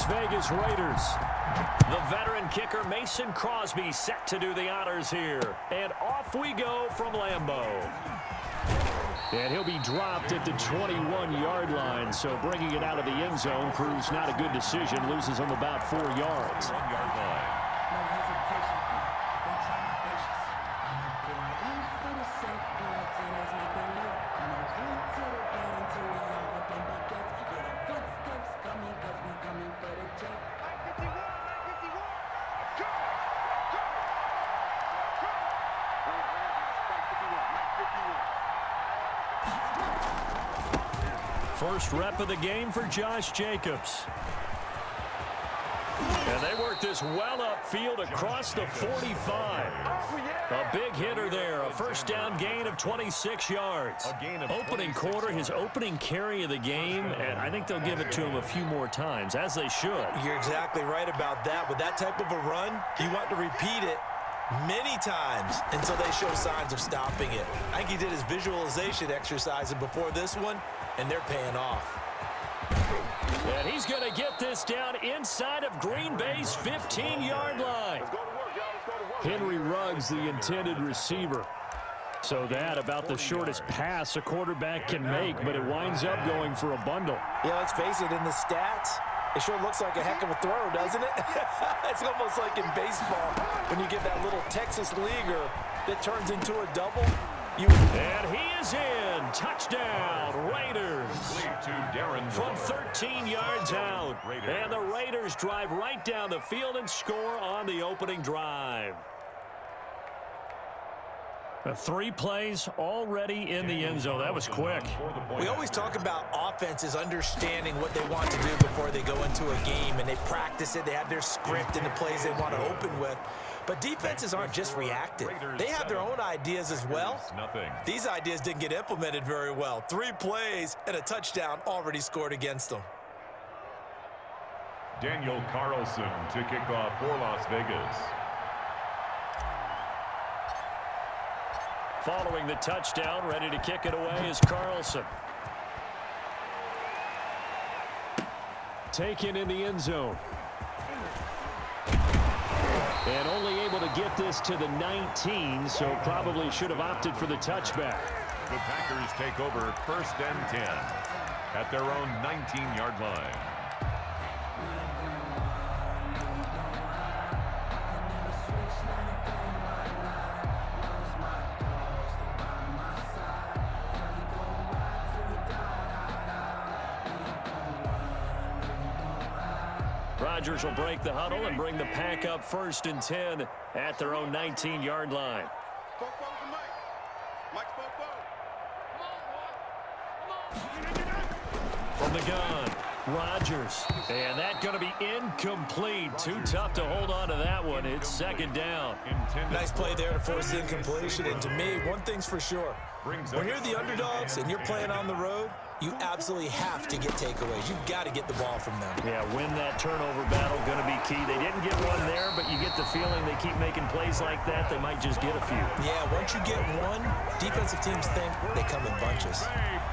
Las Vegas Raiders. The veteran kicker Mason Crosby set to do the honors here. And off we go from Lambeau. And he'll be dropped at the 21-yard line. So bringing it out of the end zone proves not a good decision. Loses him about 4 yards. 1 yard line. First rep of the game for Josh Jacobs. And they work this well upfield across the 45. A big hitter there. A first down gain of 26 yards. Opening quarter, his opening carry of the game, and I think they'll give it to him a few more times, as they should. You're exactly right about that. With that type of a run, you want to repeat it many times until they show signs of stopping it. I think he did his visualization exercise before this one, and they're paying off. And he's going to get this down inside of Green Bay's 15-yard line. Henry Ruggs, the intended receiver. So that about the shortest pass a quarterback can make, but it winds up going for a bundle. Yeah, let's face it, in the stats, it sure looks like a heck of a throw, doesn't it? It's almost like in baseball when you get that little Texas leaguer that turns into a double. And he is in. Touchdown, Raiders. From 13 yards out. And the Raiders drive right down the field and score on the opening drive. 3 plays already in the end zone. That was quick. We always talk about offenses understanding what they want to do before they go into a game, and they practice it. They have their script and the plays they want to open with. But defenses aren't just reactive. They have their own ideas as well. These ideas didn't get implemented very well. 3 plays and a touchdown already scored against them. Daniel Carlson to kick off for Las Vegas. Following the touchdown, ready to kick it away is Carlson. Taken in the end zone. And only able to get this to the 19, so probably should have opted for the touchback. The Packers take over 1st and 10 at their own 19-yard line. Rodgers will break the huddle and bring the pack up 1st and 10 at their own 19-yard line. From the gun, Rodgers. And that's going to be incomplete. Too tough to hold on to that one. It's 2nd down. Nice play there to force the incompletion. And to me, one thing's for sure. When you're the underdogs and you're playing on the road, you absolutely have to get takeaways. You've got to get the ball from them. Yeah, win that turnover battle, going to be key. They didn't get one there, but you get the feeling they keep making plays like that, they might just get a few. Yeah, once you get one, defensive teams think they come in bunches.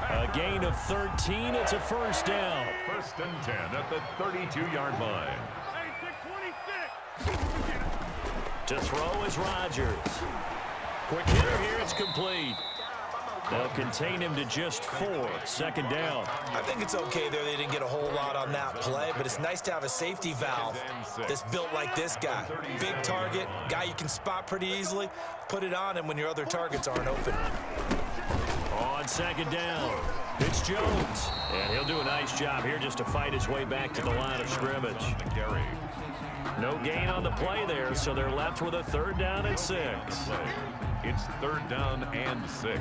A gain of 13. It's a 1st down. 1st and 10 at the 32-yard line. To throw is Rodgers. Quick hitter here. It's complete. They'll contain him to just 4. 2nd down. I think it's okay there. They didn't get a whole lot on that play, but it's nice to have a safety valve that's built like this guy. Big target, guy you can spot pretty easily. Put it on him when your other targets aren't open. On 2nd down, it's Jones. And he'll do a nice job here just to fight his way back to the line of scrimmage. No gain on the play there, so they're left with a 3rd down and 6. It's 3rd down and 6.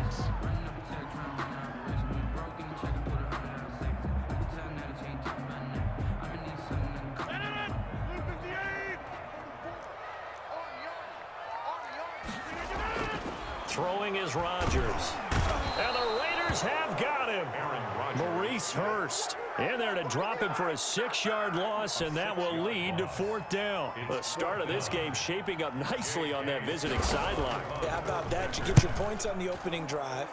Throwing is Rodgers. And the Raiders have got him. Maurice Hurst in there to drop him for a 6-yard loss, and that will lead to 4th down. The start of this game shaping up nicely on that visiting sideline. Yeah, how about that? You get your points on the opening drive.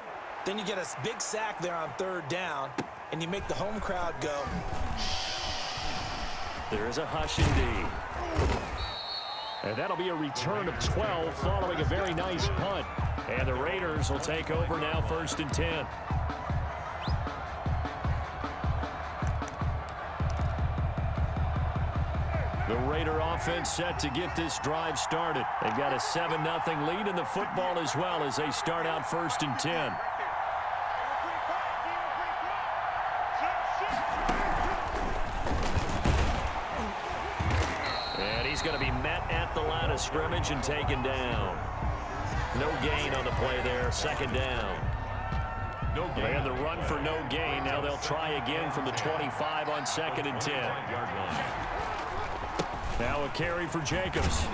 Then you get a big sack there on 3rd down, and you make the home crowd go. There is a hush indeed. And that'll be a return of 12 following a very nice punt. And the Raiders will take over now, 1st and 10. The Raider offense set to get this drive started. They've got a 7-0 lead in the football as well as they start out 1st and 10. And he's going to be met at the line of scrimmage and taken down. No gain on the play there, 2nd down. They had the run for no gain. Now they'll try again from the 25 on 2nd and 10. Now a carry for Jacobs.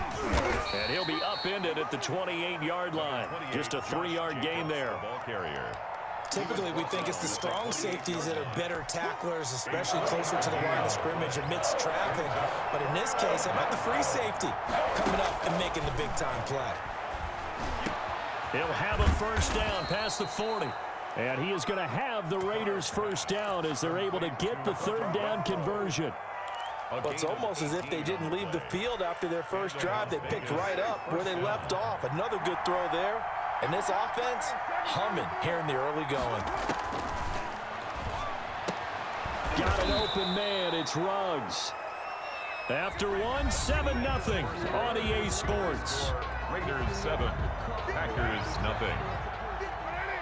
And he'll be upended at the 28-yard line. Just a 3-yard gain there. Typically, we think it's the strong safeties that are better tacklers, especially closer to the line of scrimmage amidst traffic. But in this case, how about the free safety coming up and making the big-time play? He'll have a 1st down past the 40. And he is going to have the Raiders' 1st down as they're able to get the 3rd down conversion. But it's almost as if they didn't leave the field after their first drive. They picked right up where they left off. Another good throw there. And this offense, humming here in the early going. Got an open man. It's Ruggs. After one, 7-0 on EA Sports. Raiders 7, Packers nothing.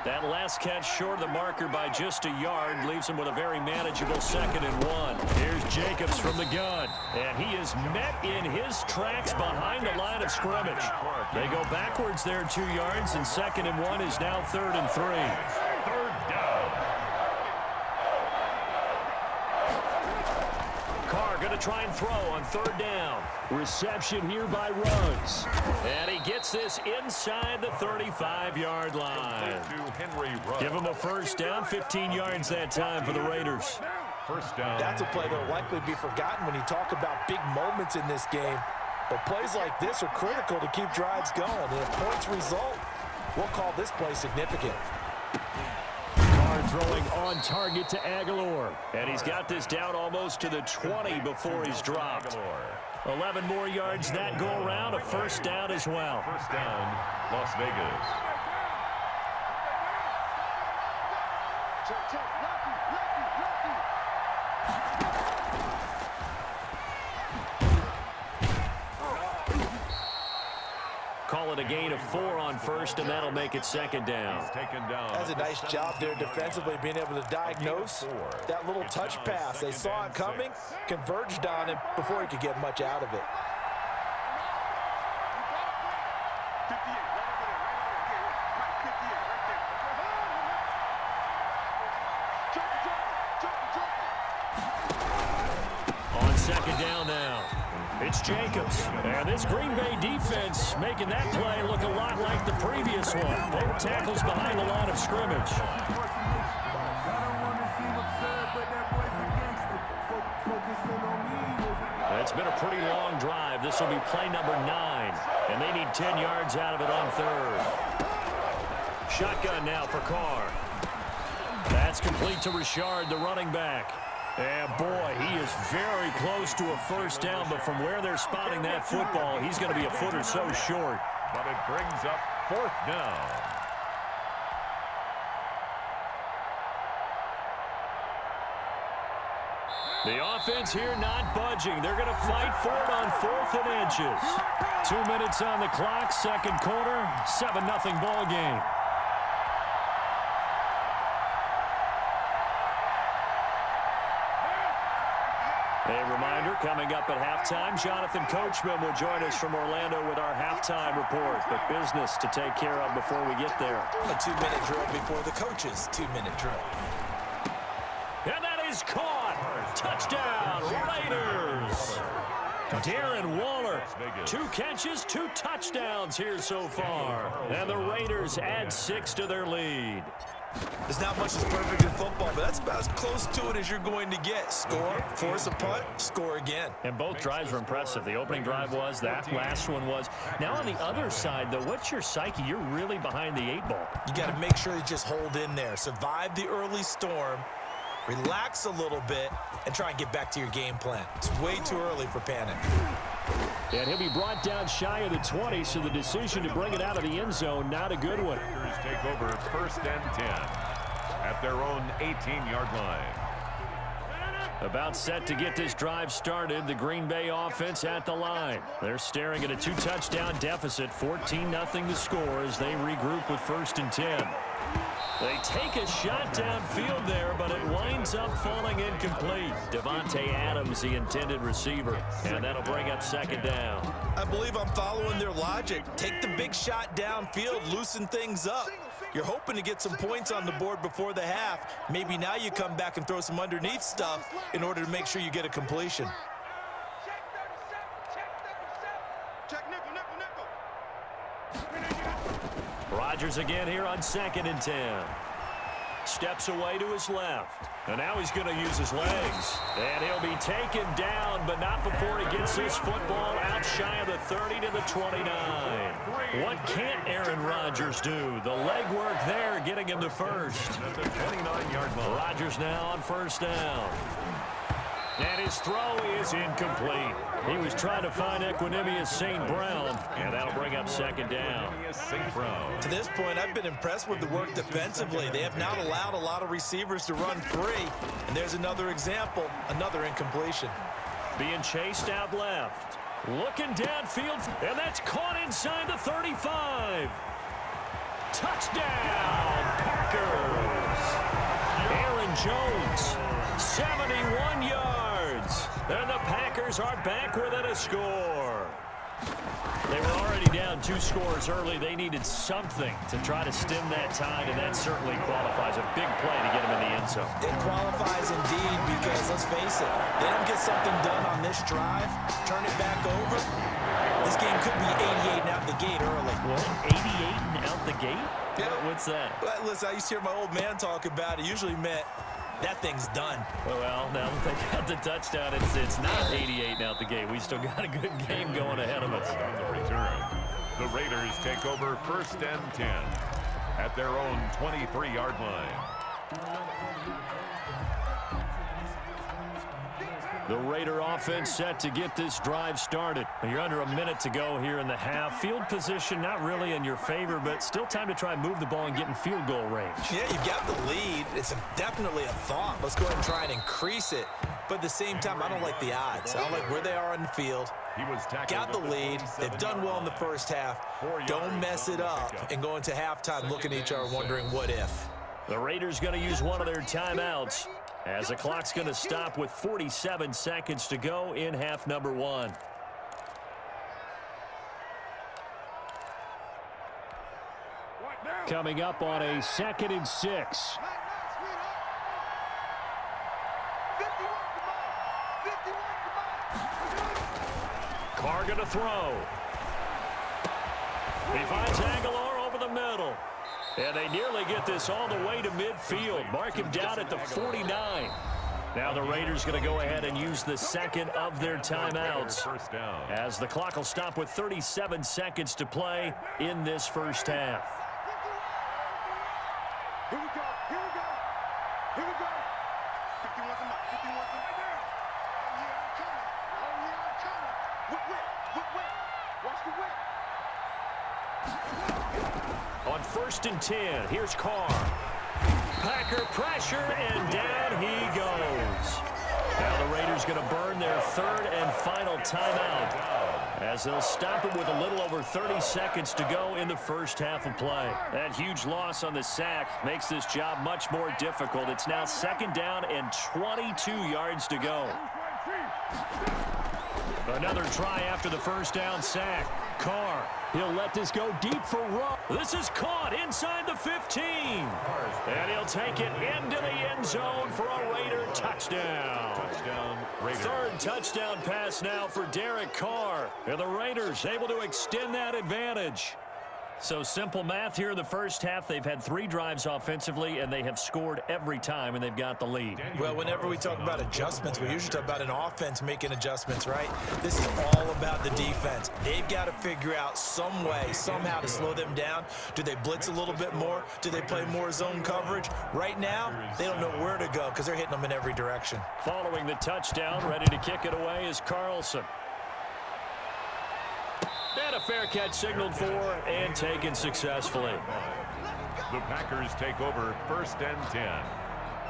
That last catch short of the marker by just a yard leaves him with a very manageable 2nd and 1. Here's Jacobs from the gun, and he is met in his tracks behind the line of scrimmage. They go backwards there 2 yards, and 2nd and 1 is now 3rd and 3. 3rd down. Carr going to try and throw on 3rd down. Reception here by Ruggs. And he gets this inside the 35-yard line. Give him a 1st down, 15 yards that time for the Raiders. 1st down. That's a play that will likely be forgotten when you talk about big moments in this game. But plays like this are critical to keep drives going. And if points result, we'll call this play significant. Throwing on target to Aguilar. And he's got this down almost to the 20 before he's dropped. 11 more yards that go around. A 1st down as well. 1st down, Las Vegas. Call it a gain of 4 on 1st, and that'll make it 2nd down. That's a nice job there defensively, being able to diagnose that little touch pass. They saw it coming, converged on him before he could get much out of it. On 2nd down now. It's Jacobs. And this Green Bay defense making that play look a lot like the previous one. 4 tackles behind the line of scrimmage. It's been a pretty long drive. This will be play number 9. And they need 10 yards out of it on 3rd. Shotgun now for Carr. That's complete to Richard, the running back. And boy, he is very close to a 1st down, but from where they're spotting that football, he's going to be a foot or so short. But it brings up 4th down. The offense here not budging. They're going to fight for it on 4th and inches. 2 minutes on the clock, 2nd quarter, 7-0 ball game. A reminder, coming up at halftime, Jonathan Coachman will join us from Orlando with our halftime report. But business to take care of before we get there. A 2-minute drill before the coach's 2-minute drill. And that is caught. Touchdown, Raiders. Darren Waller, 2 catches, 2 touchdowns here so far. And the Raiders add 6 to their lead. There's not much that's perfect in football, but that's about as close to it as you're going to get. Score, force a punt, score again. And both drives were impressive. The opening drive was, that last one was. Now on the other side, though, what's your psyche? You're really behind the 8 ball. You got to make sure you just hold in there. Survive the early storm relax a little bit, and try and get back to your game plan. It's way too early for panic. And he'll be brought down shy of the 20, so the decision to bring it out of the end zone, not a good one. Raiders take over 1st and 10 at their own 18-yard line. About set to get this drive started, the Green Bay offense at the line. They're staring at a 2-touchdown deficit, 14-0 to score as they regroup with 1st and 10. They take a shot downfield there, but it winds up falling incomplete. Devontae Adams, the intended receiver, and that'll bring up 2nd down. I believe I'm following their logic. Take the big shot downfield, loosen things up. You're hoping to get some points on the board before the half. Maybe now you come back and throw some underneath stuff in order to make sure you get a completion. Rodgers again here on 2nd and 10. Steps away to his left. And now he's going to use his legs. And he'll be taken down, but not before he gets this football out shy of the 30 to the 29. What can't Aaron Rodgers do? The legwork there getting him to 1st. That's a 29-yard ball. Rodgers now on 1st down. And his throw is incomplete. He was trying to find Equanimeous St. Brown, and that'll bring up 2nd down. St. Brown. To this point, I've been impressed with the work defensively. They have not allowed a lot of receivers to run free. And there's another example, another incompletion. Being chased out left. Looking downfield, and that's caught inside the 35. Touchdown, Packers. Aaron Jones, 71 yards. And the Packers are back within a score. They were already down 2 scores early. They needed something to try to stem that tide, and that certainly qualifies. A big play to get them in the end zone. It qualifies indeed because, let's face it, they don't get something done on this drive, turn it back over, this game could be 88 and out the gate early. What? 88 and out the gate? Yeah. What's that? Well, listen, I used to hear my old man talk about it. Usually meant that thing's done. Well, now that they got the touchdown, it's not 88 and out the gate. We still got a good game going ahead of us. On the return, the Raiders take over 1st and 10 at their own 23-yard line. The Raider offense set to get this drive started. You're under a minute to go here in the half. Field position not really in your favor, but still time to try and move the ball and get in field goal range. Yeah, you've got the lead. It's definitely a thought. Let's go ahead and try and increase it. But at the same time, I don't like the odds. I don't like where they are on the field. He was Got the lead. They've done well in the first half. Don't mess it up and go into halftime looking at each other wondering what if. The Raiders going to use one of their timeouts as the clock's going to stop with 47 seconds to go in half number 1. Coming up on a 2nd and 6. Carr going to throw. He finds Aguilar over the middle. And they nearly get this all the way to midfield. Mark him down at the 49. Now the Raiders going to go ahead and use the 2nd of their timeouts, as the clock will stop with 37 seconds to play in this first half. Here we go. Here we go. Here we go. 51's a mark. 51's a mark. Oh, yeah, I'm coming. Oh, yeah, I'm coming. Whip. Watch the whip. On 1st and 10, here's Carr. Packer pressure, and down he goes. Now the Raiders going to burn their 3rd and final timeout, as they'll stop it with a little over 30 seconds to go in the first half of play. That huge loss on the sack makes this job much more difficult. It's now 2nd down and 22 yards to go. Another try after the first down sack. Carr, he'll let this go deep for Rowe. This is caught inside the 15. And he'll take it into the end zone for a Raider touchdown. Raiders. 3rd touchdown pass now for Derek Carr. And the Raiders able to extend that advantage. So simple math here in the first half. They've had 3 drives offensively, and they have scored every time, and they've got the lead. Well, whenever we talk about adjustments, we usually talk about an offense making adjustments, right? This is all about the defense. They've got to figure out some way, somehow to slow them down. Do they blitz a little bit more? Do they play more zone coverage? Right now, they don't know where to go because they're hitting them in every direction. Following the touchdown, ready to kick it away is Carlson. And a fair catch signaled for and taken successfully. The Packers take over 1st and 10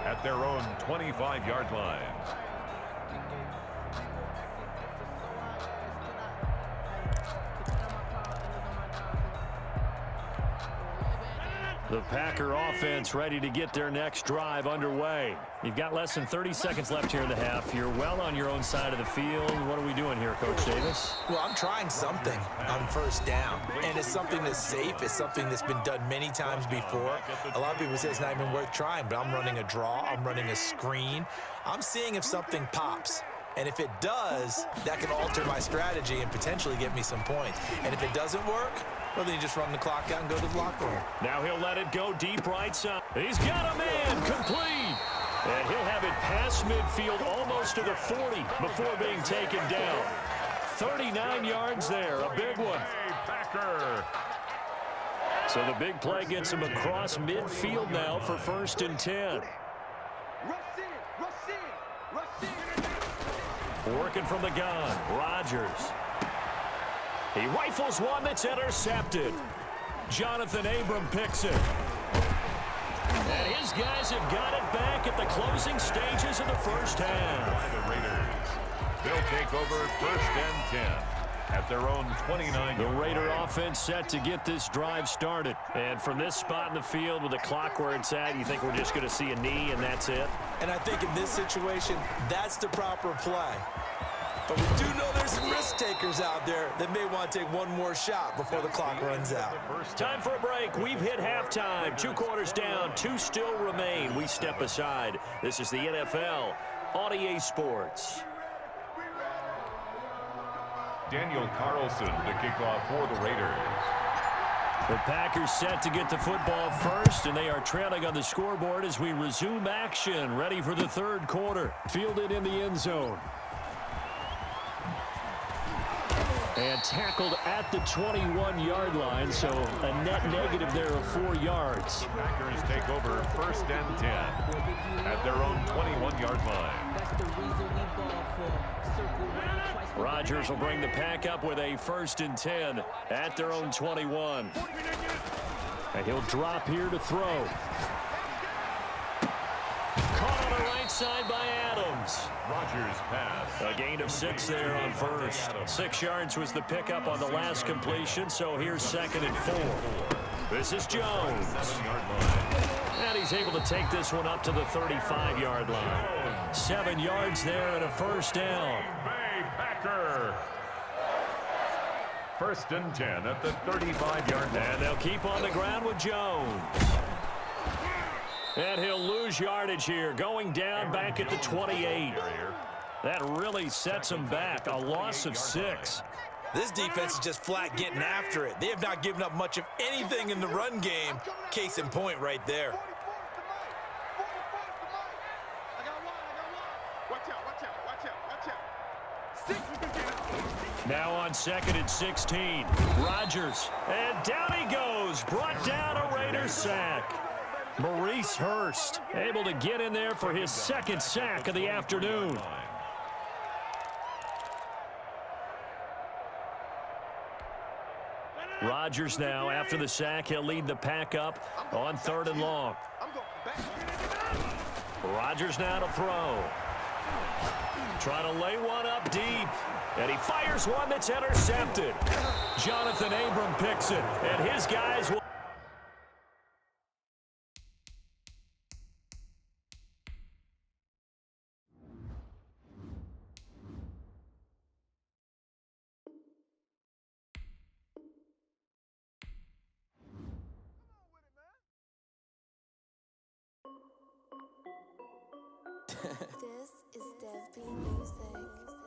at their own 25-yard line. The Packer offense ready to get their next drive underway. You've got less than 30 seconds left here in the half. You're well on your own side of the field. What are we doing here, Coach Davis? Well, I'm trying something on 1st down, and it's something that's safe. It's something that's been done many times before. A lot of people say it's not even worth trying, but I'm running a draw. I'm running a screen. I'm seeing if something pops. And if it does, that can alter my strategy and potentially get me some points. And if it doesn't work, well, then you just run the clock out and go to the locker room. Now he'll let it go deep right side. He's got a man complete. And he'll have it past midfield almost to the 40 before being taken down. 39 yards there, a big one. Packer. So the big play gets him across midfield now for 1st and 10. Working from the gun, Rodgers. He rifles one that's intercepted. Jonathan Abram picks it. And his guys have got it back at the closing stages of the first half. The Raiders. They'll take over 1st and 10 at their own 29. The Raider offense set to get this drive started. And from this spot in the field with the clock where it's at, you think we're just going to see a knee and that's it? And I think in this situation, that's the proper play. But we do know there's some risk takers out there that may want to take one more shot before the clock runs out. Time for a break. We've hit halftime. 2 quarters down, 2 still remain. We step aside. This is the NFL on EA Sports. Daniel Carlson to kick off for the Raiders. The Packers set to get the football first, and they are trailing on the scoreboard as we resume action, ready for the 3rd quarter. Fielded in the end zone. And tackled at the 21-yard line, so a net negative there of 4 yards. Packers take over 1st and 10 at their own 21-yard line. Rodgers will bring the pack up with a 1st and 10 at their own 21. And he'll drop here to throw. Caught on the right side by Adams. Rodgers pass. A gain of 6 there on 1st. 6 yards was the pickup on the last completion, so here's 2nd and 4. This is Jones. And he's able to take this one up to the 35-yard line. 7 yards there and a 1st down. Packer. 1st and 10 at the 35-yard line. And they'll keep on the ground with Jones. And he'll lose yardage here, going down back at the 28. That really sets him back, a loss of 6. This defense is just flat getting after it. They have not given up much of anything in the run game. Case in point right there. Now on 2nd and 16. Rodgers. And down he goes. Brought down a Raiders sack. Maurice Hurst able to get in there for his 2nd sack of the afternoon. Rodgers now, after the sack, he'll lead the pack up on 3rd and long. Rodgers now to throw. Trying to lay one up deep. And he fires one that's intercepted. Jonathan Abram picks it, and his guys will. This is Dev B Music.